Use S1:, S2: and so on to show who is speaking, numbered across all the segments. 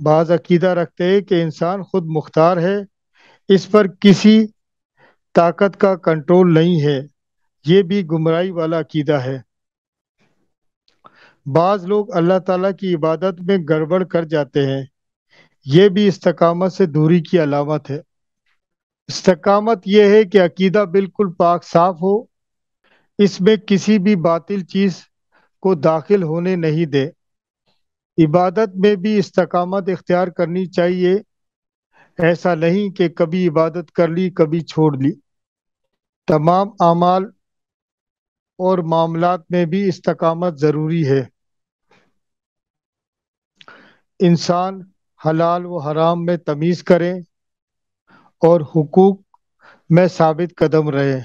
S1: بعض عقیدہ رکھتے ہیں کہ انسان خود مختار ہے، اس پر کسی طاقت کا کنٹرول نہیں ہے، یہ بھی گمراہی والا عقیدہ ہے۔ بعض لوگ اللہ تعالیٰ کی عبادت میں گڑبڑ کر جاتے ہیں، یہ بھی استقامت سے دوری کی علامت ہے۔ استقامت یہ ہے کہ عقیدہ بالکل پاک صاف ہو، اس میں کسی بھی باطل چیز کو داخل ہونے نہیں دے۔ عبادت میں بھی استقامت اختیار کرنی چاہیے، ایسا نہیں کہ کبھی عبادت کر لی کبھی چھوڑ لی۔ تمام اعمال اور معاملات میں بھی استقامت ضروری ہے۔ انسان حلال و حرام میں تمیز کرے اور حقوق میں ثابت قدم رہے،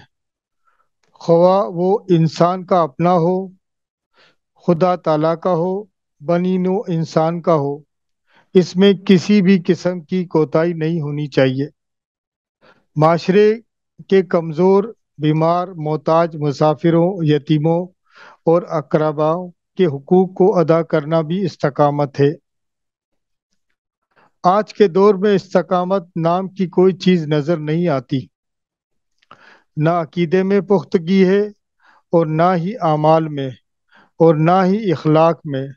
S1: خواہ وہ انسان کا اپنا ہو، خدا تعالیٰ کا ہو، بنی نوع انسان کا ہو، اس میں کسی بھی قسم کی کوتاہی نہیں ہونی چاہیے۔ معاشرے کے کمزور، بیمار، محتاج، مسافروں، یتیموں اور اقرباؤں کے حقوق کو ادا کرنا بھی استقامت ہے۔ آج کے دور میں استقامت نام کی کوئی چیز نظر نہیں آتی، نہ عقیدے میں پختگی ہے اور نہ ہی اعمال میں اور نہ ہی اخلاق میں۔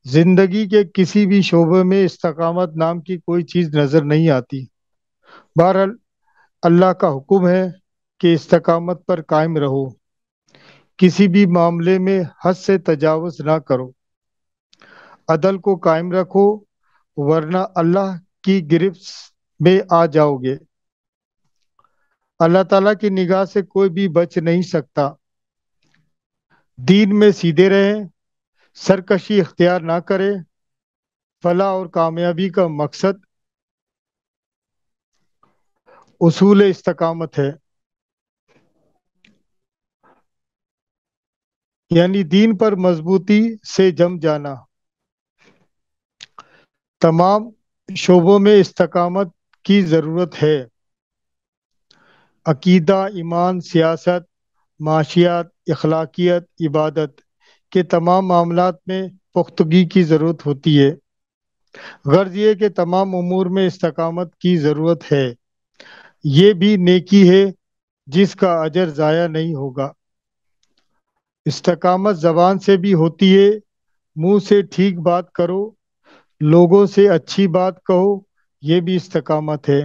S1: زندگی کے کسی بھی شعبے میں استقامت نام کی کوئی چیز نظر نہیں آتی۔ بہرحال اللہ کا حکم ہے کہ استقامت پر قائم رہو، کسی بھی معاملے میں حد سے تجاوز نہ کرو، عدل کو قائم رکھو، ورنہ اللہ کی گرفت میں آ جاؤ گے۔ اللہ تعالیٰ کی نگاہ سے کوئی بھی بچ نہیں سکتا۔ دین میں سیدھے رہیں، سرکشی اختیار نہ کریں۔ فلاح اور کامیابی کا مقصد اصول استقامت ہے، یعنی دین پر مضبوطی سے جم جانا۔ تمام شعبوں میں استقامت کی ضرورت ہے، عقیدہ، ایمان، سیاست، معاشیات، اخلاقیات، عبادت کے تمام معاملات میں پختگی کی ضرورت ہوتی ہے۔ غرض یہ کہ تمام امور میں استقامت کی ضرورت ہے، یہ بھی نیکی ہے جس کا اجر ضائع نہیں ہوگا۔ استقامت زبان سے بھی ہوتی ہے، منہ سے ٹھیک بات کرو، لوگوں سے اچھی بات کہو، یہ بھی استقامت ہے۔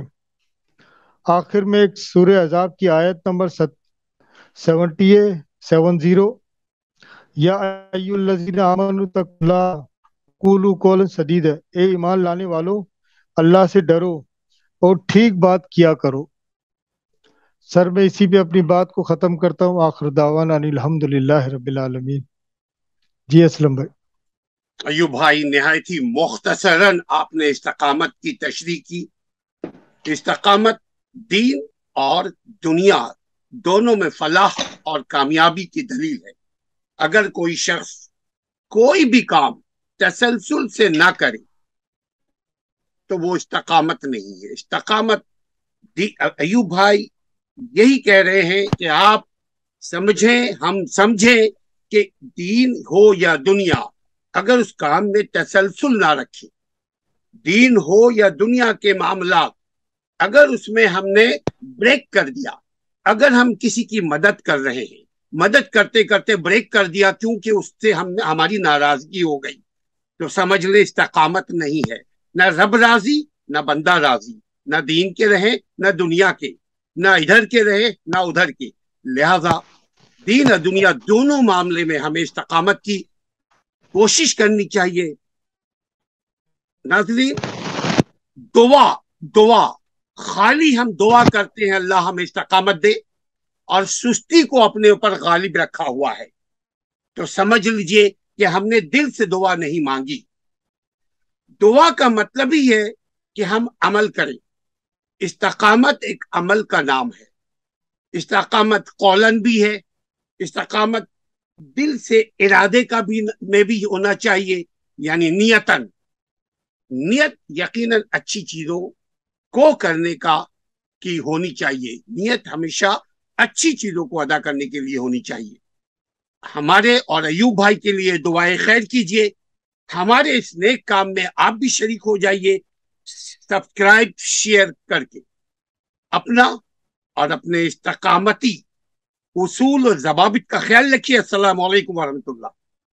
S1: آخر میں ایک سورہ احزاب کی آیت نمبر 70 یا ایھا الذین آمنوا اتقوا اللہ قولوا قولا سدیدا، اے ایمان لانے والو اللہ سے ڈرو اور ٹھیک بات کیا کرو۔ سر میں اسی پہ اپنی بات کو ختم کرتا ہوں۔ آخر دعوانا ان الحمد للہ رب العالمین۔ جی اسلم بھائی۔
S2: ایوب بھائی نہایت ہی مختصراً آپ نے استقامت کی تشریح کی۔ استقامت دین اور دنیا دونوں میں فلاح اور کامیابی کی دلیل ہے۔ اگر کوئی شخص کوئی بھی کام تسلسل سے نہ کرے تو وہ استقامت نہیں ہے۔ استقامت ایوب بھائی یہی کہہ رہے ہیں کہ آپ سمجھیں، ہم سمجھیں کہ دین ہو یا دنیا، اگر اس کام میں تسلسل نہ رکھے، دین ہو یا دنیا کے معاملات، اگر اس میں ہم نے بریک کر دیا، اگر ہم کسی کی مدد کر رہے ہیں، مدد کرتے کرتے بریک کر دیا کیونکہ اس سے ہماری ناراضگی ہو گئی، تو سمجھ لے استقامت نہیں ہے۔ نہ رب راضی نہ بندہ راضی، نہ دین کے رہے نہ دنیا کے، نہ ادھر کے رہے نہ ادھر کے۔ لہذا دین اور دنیا دونوں معاملے میں ہمیں استقامت کی کوشش کرنی چاہیے۔ ناظرین، دعا خالی ہم دعا کرتے ہیں اللہ ہمیں استقامت دے، اور سستی کو اپنے اوپر غالب رکھا ہوا ہے، تو سمجھ لیجئے کہ ہم نے دل سے دعا نہیں مانگی۔ دعا کا مطلب ہی ہے کہ ہم عمل کریں۔ استقامت ایک عمل کا نام ہے۔ استقامت قولن بھی ہے، استقامت دل سے ارادے کا بھی میں بھی ہونا چاہیے، یعنی نیتن، نیت یقیناً اچھی چیزوں کو کرنے کی ہونی چاہیے۔ نیت ہمیشہ اچھی چیزوں کو ادا کرنے کے لیے ہونی چاہیے۔ ہمارے اور ایوب بھائی کے لیے دعائیں خیر کیجیے ہمارے اس نیک کام میں آپ بھی شریک ہو جائیے، سبسکرائب شیئر کر کے اپنا اور اپنے استقامتی اصول اور ضوابط کا خیال رکھیے۔ السلام علیکم ورحمۃ اللہ۔